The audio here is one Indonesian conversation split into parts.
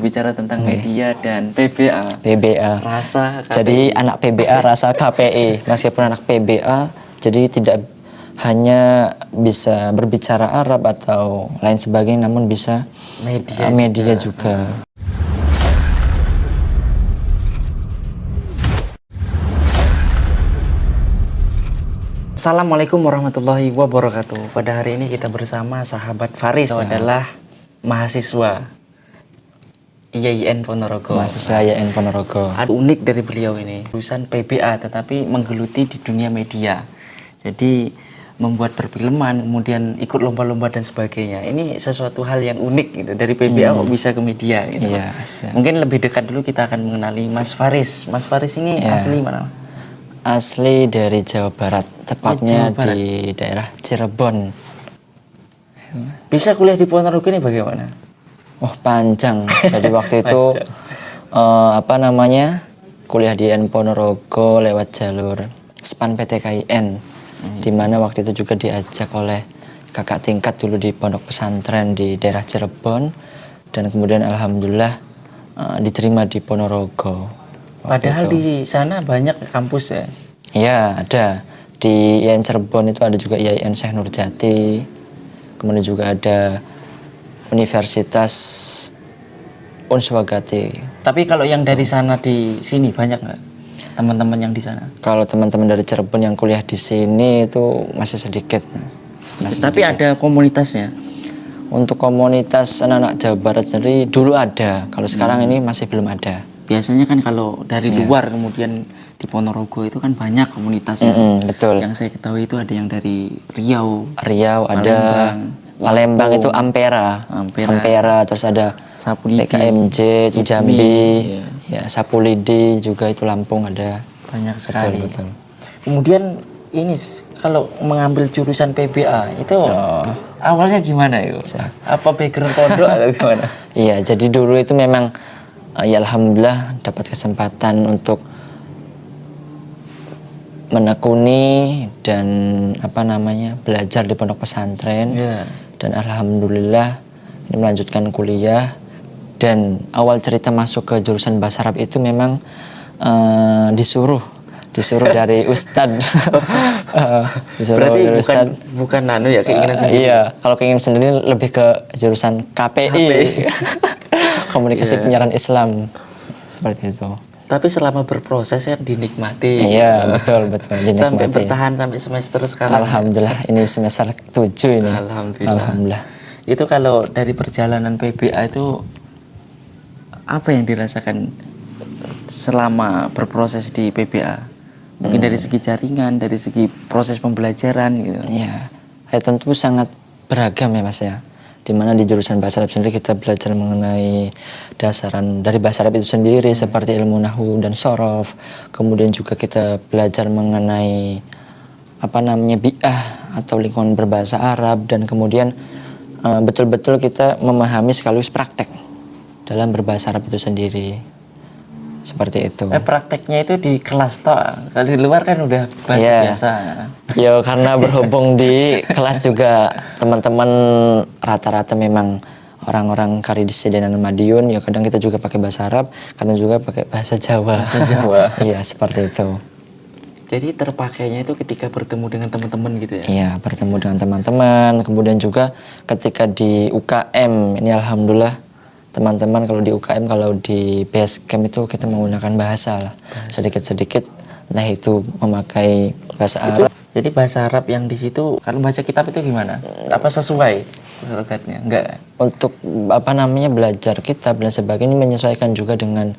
berbicara tentang media dan PBA. PBA. Rasa KPI. Jadi anak PBA rasa KPI. Meskipun anak PBA, jadi tidak hanya bisa berbicara Arab atau lain sebagainya, namun bisa media juga. Assalamualaikum warahmatullahi wabarakatuh. Pada hari ini kita bersama sahabat Faris, adalah mahasiswa IAIN Ponorogo. Mahasiswa IAIN Ponorogo. Ada unik dari beliau ini, lulusan PBA tetapi menggeluti di dunia media. Jadi membuat perfilman, kemudian ikut lomba-lomba dan sebagainya. Ini sesuatu hal yang unik gitu. Dari PBA kok bisa ke media gitu. Iya, mungkin lebih dekat dulu kita akan mengenali Mas Faris. Mas Faris ini asli mana? Asli dari Jawa Barat, tepatnya di daerah Cirebon. Bisa kuliah di Ponorogo ini bagaimana? Wah, panjang. Jadi waktu itu kuliah di IAIN Ponorogo lewat jalur SPAN PTKIN, di mana waktu itu juga diajak oleh kakak tingkat dulu di pondok pesantren di daerah Cirebon, dan kemudian alhamdulillah diterima di Ponorogo. Padahal di sana banyak kampus ya? Iya, ada. Di IAIN Cirebon itu ada juga IAIN Syekh Nurjati. Kemudian juga ada Universitas Unswagati. Tapi kalau yang dari sana di sini banyak nggak teman-teman yang di sana? Kalau teman-teman dari Cirebon yang kuliah di sini itu masih sedikit. Tapi ada komunitasnya? Untuk komunitas anak-anak Jawa Barat sendiri dulu ada. Kalau sekarang ini masih belum ada. Biasanya kan kalau dari luar kemudian di Ponorogo itu kan banyak komunitasnya. Betul. Yang saya ketahui itu ada yang dari Riau. Riau ada. Palembang itu Ampera. Terus ada PKMJ itu Jambi. Ya, Sapulidi juga itu Lampung ada. Banyak sekali. Betul. Kemudian ini kalau mengambil jurusan PBA itu awalnya gimana itu? Apa background pondok atau gimana? Iya, jadi dulu itu memang ya alhamdulillah dapat kesempatan untuk menekuni dan belajar di pondok pesantren. Dan alhamdulillah ini melanjutkan kuliah. Dan awal cerita masuk ke jurusan bahasa Arab itu memang disuruh dari ustadz. Berarti bukan keinginan sendiri. Iya, kalau keinginan sendiri lebih ke jurusan KPI. Komunikasi penyiaran Islam, seperti itu. Tapi selama berproses kan dinikmati. Iya, betul dinikmati. Sampai bertahan sampai semester sekarang. Alhamdulillah, ini semester 7 ini. Alhamdulillah. Itu kalau dari perjalanan PBA itu apa yang dirasakan selama berproses di PBA? Mungkin dari segi jaringan, dari segi proses pembelajaran gitu. Iya. Ya tentu sangat beragam ya Mas ya. Dimana di jurusan bahasa Arab sendiri kita belajar mengenai dasaran dari bahasa Arab itu sendiri seperti ilmu nahwu dan shorof. Kemudian juga kita belajar mengenai bi'ah atau lingkungan berbahasa Arab, dan kemudian betul-betul kita memahami sekaligus praktek dalam berbahasa Arab itu sendiri. Seperti itu. Prakteknya itu di kelas toh. Kalau di luar kan udah bahasa biasa. Ya karena berhubung di kelas juga teman-teman rata-rata memang orang-orang Karidis dan Madiun, ya kadang kita juga pakai bahasa Arab, kadang juga pakai bahasa Jawa. Iya, seperti itu. Jadi terpakainya itu ketika bertemu dengan teman-teman gitu ya? Iya, bertemu dengan teman-teman. Kemudian juga ketika di UKM, ini alhamdulillah teman-teman kalau di UKM, kalau di Basecamp itu kita menggunakan bahasa lah. Sedikit-sedikit, nah itu memakai bahasa Arab. Jadi bahasa Arab yang di situ kalau baca kitab itu gimana? Apa sesuai logatnya? Enggak. Untuk belajar kitab dan sebagainya menyesuaikan juga dengan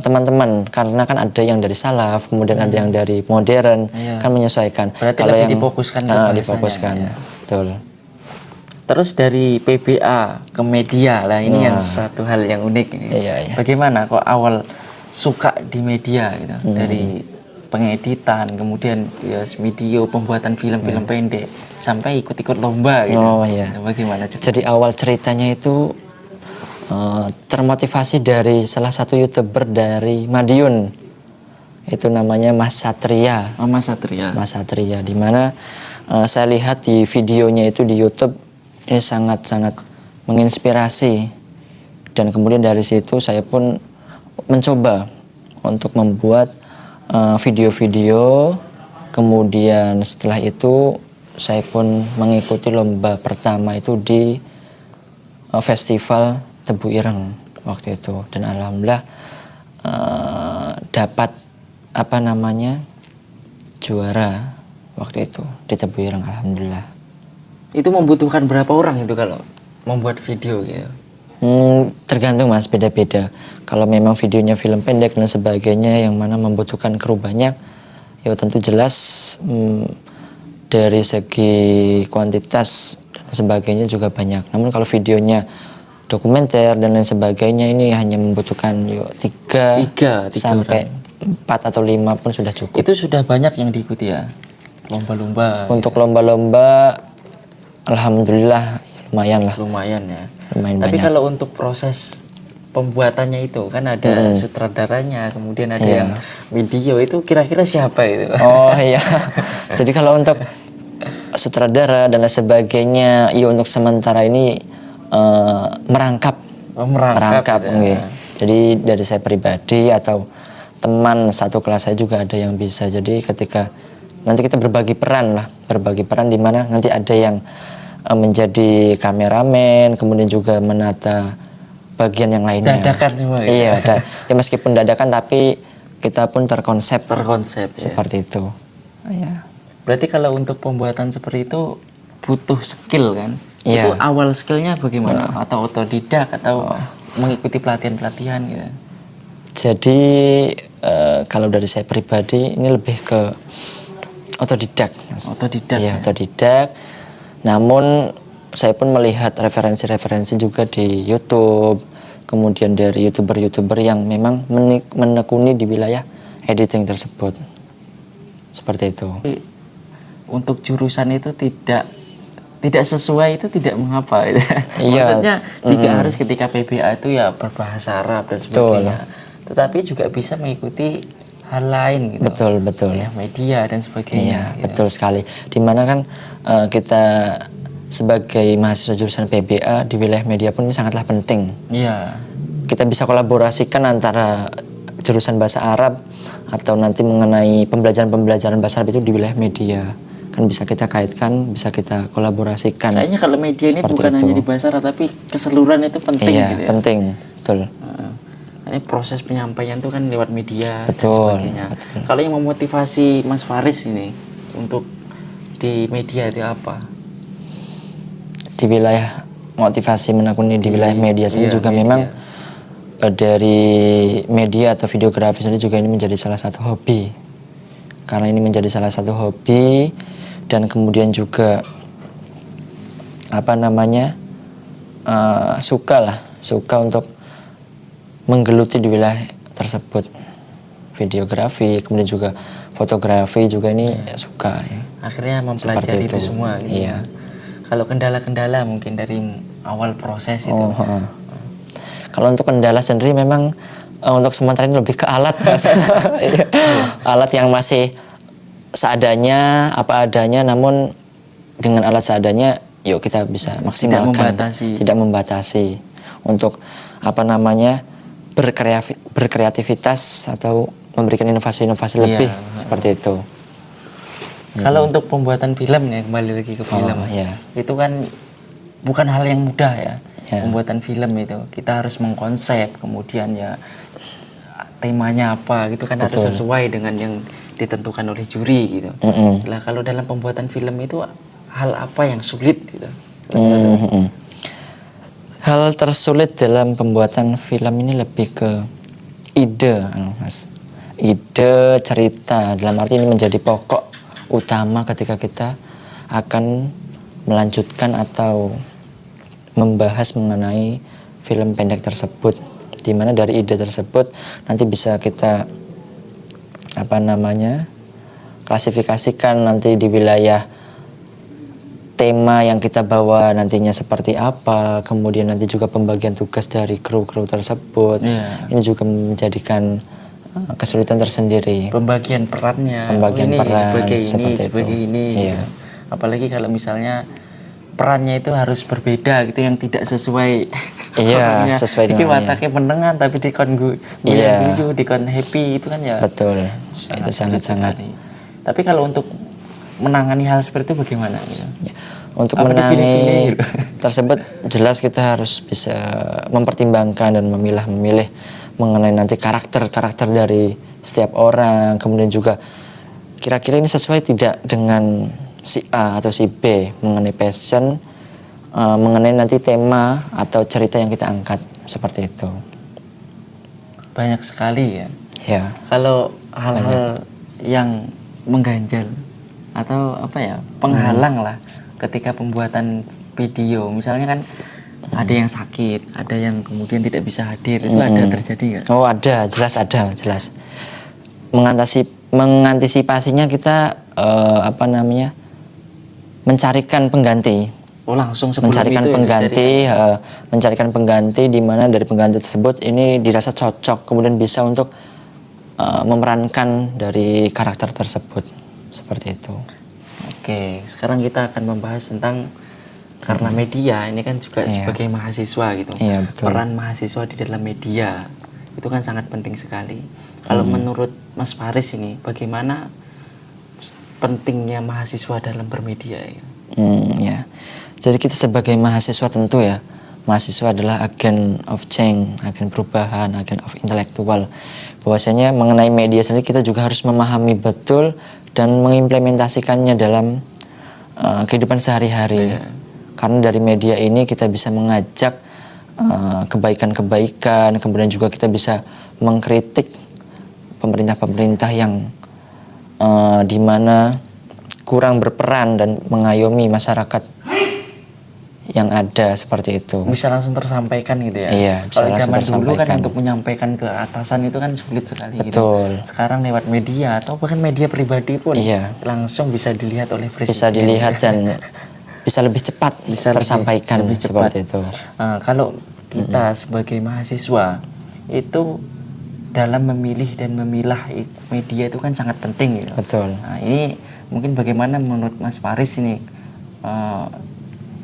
teman-teman, karena kan ada yang dari salaf, kemudian ada yang dari modern, kan menyesuaikan. Berarti kalau lebih difokuskan ke bahasanya. Betul. Terus dari PBA ke media lah, ini yang satu hal yang unik ini. Iya. Bagaimana kok awal suka di media gitu? Dari pengeditan, kemudian video, pembuatan film-film pendek, sampai ikut-ikut lomba gitu. Bagaimana? Jadi awal ceritanya itu termotivasi dari salah satu YouTuber dari Madiun. Itu namanya Mas Satria. Mas Satria. Di mana saya lihat di videonya itu di YouTube, ini sangat-sangat menginspirasi Dan kemudian dari situ saya pun mencoba untuk membuat video-video. Kemudian setelah itu saya pun mengikuti lomba pertama itu di festival Tebu Ireng waktu itu, dan alhamdulillah dapat juara waktu itu di Tebu Ireng, alhamdulillah. Itu membutuhkan berapa orang itu kalau membuat video gitu? Tergantung Mas, beda-beda. Kalau memang videonya film pendek dan sebagainya yang mana membutuhkan kru banyak, ya tentu jelas dari segi kuantitas dan sebagainya juga banyak. Namun kalau videonya dokumenter dan lain sebagainya, ini hanya membutuhkan tiga sampai orang. 4 atau 5 pun sudah cukup. Itu sudah banyak yang diikuti ya? Lomba-lomba? Untuk lomba-lomba, alhamdulillah lumayan lah. Lumayan ya? Lumayan Tapi banyak. kalau untuk proses pembuatannya itu kan ada sutradaranya, kemudian ada yang video, itu kira-kira siapa itu? Oh iya. Jadi kalau untuk sutradara dan lain sebagainya, ya untuk sementara ini merangkap. Merangkap ya. Okay. Jadi dari saya pribadi atau teman satu kelas saya juga ada yang bisa. Jadi ketika nanti kita berbagi peran di mana nanti ada yang menjadi kameramen, kemudian juga menata bagian yang lainnya. Dadakan semua ya? Iya, ya meskipun dadakan tapi kita pun terkonsep seperti ya. itu. Iya. Berarti kalau untuk pembuatan seperti itu butuh skill kan? Iya. Itu awal skillnya bagaimana? Atau otodidak atau mengikuti pelatihan-pelatihan gitu? Jadi kalau dari saya pribadi ini lebih ke otodidak, Mas. Otodidak. Iya, otodidak. Namun saya pun melihat referensi-referensi juga di YouTube, kemudian dari YouTuber-YouTuber yang memang menekuni di wilayah editing tersebut. Seperti itu. Untuk jurusan itu tidak sesuai itu tidak mengapa. Iya. Maksudnya tidak harus ketika PBA itu ya berbahasa Arab dan sebagainya. Tetapi juga bisa mengikuti hal lain gitu. Betul. Ya, media dan sebagainya. Iya, betul sekali. Dimana kan kita sebagai mahasiswa jurusan PBA di wilayah media pun ini sangatlah penting. Iya. Kita bisa kolaborasikan antara jurusan bahasa Arab atau nanti mengenai pembelajaran bahasa Arab itu di wilayah media. Kan bisa kita kaitkan, bisa kita kolaborasikan. Kayaknya kalau media ini bukan itu. hanya di bahasa Arab tapi keseluruhan itu penting gitu ya. Penting, betul. Ini proses penyampaian itu kan lewat media betul, dan sebagainya. Betul. Kalau yang memotivasi Mas Faris ini untuk di media itu apa? Di wilayah motivasi menekuni di wilayah media sendiri juga media. Memang dari media atau videografi sendiri juga ini menjadi salah satu hobi. Karena ini menjadi salah satu hobi dan kemudian juga suka untuk menggeluti di wilayah tersebut. Videografi, kemudian juga fotografi juga ini suka. Akhirnya mempelajari itu semua gitu. Iya. Kalau kendala-kendala mungkin dari awal proses itu. Kalau untuk kendala sendiri memang untuk sementara ini lebih ke alat. Alat yang masih seadanya, apa adanya, namun dengan alat seadanya yuk kita bisa maksimalkan. Tidak membatasi. Untuk berkreativitas atau memberikan inovasi-inovasi lebih seperti itu. Kalau untuk pembuatan film ya, kembali lagi ke film, itu kan bukan hal yang mudah ya. Pembuatan film itu kita harus mengkonsep, kemudian ya temanya apa gitu kan. Betul. Harus sesuai dengan yang ditentukan oleh juri gitu. Nah kalau dalam pembuatan film itu hal apa yang sulit gitu? Hal tersulit dalam pembuatan film ini lebih ke ide, Mas. Ide cerita, dalam arti ini menjadi pokok utama ketika kita akan melanjutkan atau membahas mengenai film pendek tersebut, di mana dari ide tersebut nanti bisa kita klasifikasikan nanti di wilayah tema yang kita bawa nantinya seperti apa, kemudian nanti juga pembagian tugas dari kru-kru tersebut. Ini juga menjadikan kesulitan tersendiri. Pembagian perannya, sebagai ini. Gitu. Apalagi kalau misalnya perannya itu harus berbeda gitu, yang tidak sesuai Iya, Pokoknya, sesuai iki dengan watake menengan tapi dikon Iya. guyu, dikon happy itu kan ya betul. Itu sulit sangat-sangat. sekali. Tapi kalau untuk menangani hal seperti itu bagaimana gitu? Untuk Apa dipilih-pilih menangani gitu? tersebut jelas kita harus bisa mempertimbangkan dan memilih mengenai nanti karakter dari setiap orang, kemudian juga kira-kira ini sesuai tidak dengan si A atau si B mengenai passion, mengenai nanti tema atau cerita yang kita angkat seperti itu. Banyak sekali ya. Ya, Kalau hal-hal yang mengganjal atau apa ya, penghalang lah ketika pembuatan video, misalnya kan ada yang sakit, ada yang kemudian tidak bisa hadir, itu ada terjadi nggak? oh ada, jelas. Mengantisipasinya kita mencarikan pengganti. Oh langsung sebelum itu ya Mencarikan pengganti di mana dari pengganti tersebut ini dirasa cocok, kemudian bisa untuk memerankan dari karakter tersebut seperti itu. Oke, sekarang kita akan membahas tentang karena media ini kan juga Iya. sebagai mahasiswa gitu. Iya, betul. Peran mahasiswa di dalam media itu kan sangat penting sekali. Kalau menurut Mas Faris ini bagaimana pentingnya mahasiswa dalam bermedia ya? Ya. Jadi kita sebagai mahasiswa tentu ya, mahasiswa adalah agen of change, agen perubahan, agen of intelektual. Bahwasanya mengenai media sendiri kita juga harus memahami betul dan mengimplementasikannya dalam kehidupan sehari-hari. Karena dari media ini kita bisa mengajak kebaikan-kebaikan, kemudian juga kita bisa mengkritik pemerintah-pemerintah yang di mana kurang berperan dan mengayomi masyarakat yang ada seperti itu. Bisa langsung tersampaikan gitu ya. Iya, bisa Kalau langsung zaman dulu kan tersampaikan. untuk menyampaikan ke atasan itu kan sulit sekali gitu. Betul. Sekarang lewat media atau bahkan media pribadi pun Iya. langsung bisa dilihat oleh presiden. Bisa dilihat dan bisa lebih cepat Bisa tersampaikan lebih cepat. seperti itu. Kalau kita sebagai mahasiswa itu dalam memilih dan memilah media itu kan sangat penting gitu. Betul. Nah, ini mungkin bagaimana menurut Mas Faris ini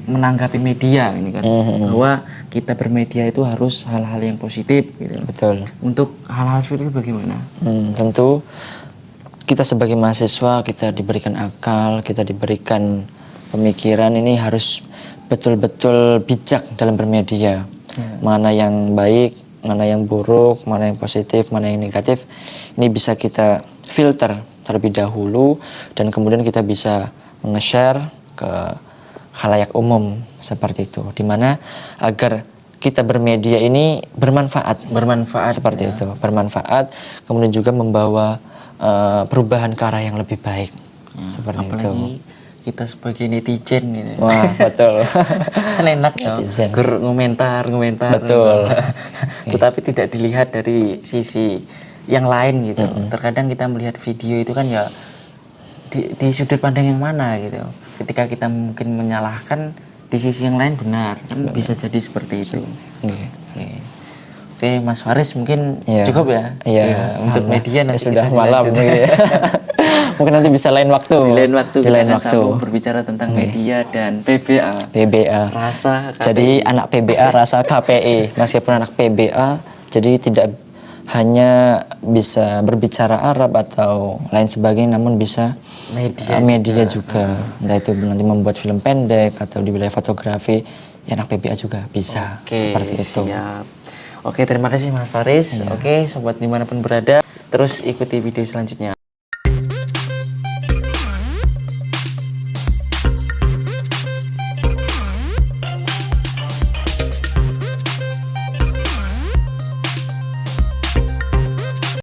menanggapi media ini kan, bahwa kita bermedia itu harus hal-hal yang positif gitu. Betul. Untuk hal-hal seperti itu bagaimana? Tentu kita sebagai mahasiswa kita diberikan akal, kita diberikan pemikiran, ini harus betul-betul bijak dalam bermedia. Mana yang baik, mana yang buruk, mana yang positif, mana yang negatif. Ini bisa kita filter terlebih dahulu dan kemudian kita bisa nge-share ke khalayak umum seperti itu. Dimana agar kita bermedia ini bermanfaat seperti ya. itu, bermanfaat, kemudian juga membawa perubahan ke arah yang lebih baik seperti itu. Apalagi kita sebagai netizen gitu. Wah, betul. Kan enak ya, Netizen. ngomentar. Betul. Tetapi tidak dilihat dari sisi yang lain gitu. Terkadang kita melihat video itu kan ya di sudut pandang yang mana gitu. Ketika kita mungkin menyalahkan, di sisi yang lain benar, kan bisa jadi seperti itu. Oke, Mas Faris mungkin Iya. cukup ya. Iya, Untuk alhamdulillah. media nanti sudah kita malam dilanjut. gitu ya. Mungkin nanti bisa lain waktu. Di lain waktu Di kita lain akan waktu. sambung berbicara tentang media dan PBA. PBA. Rasa Jadi anak PBA rasa KPI, meskipun anak PBA, jadi tidak hanya bisa berbicara Arab atau lain sebagainya, namun bisa media juga. Entah itu nanti membuat film pendek atau di wilayah fotografi, ya anak PBA juga bisa. Oke, Seperti itu. siap. Oke, terima kasih Mas Faris. Oke, sobat dimanapun berada, terus ikuti video selanjutnya.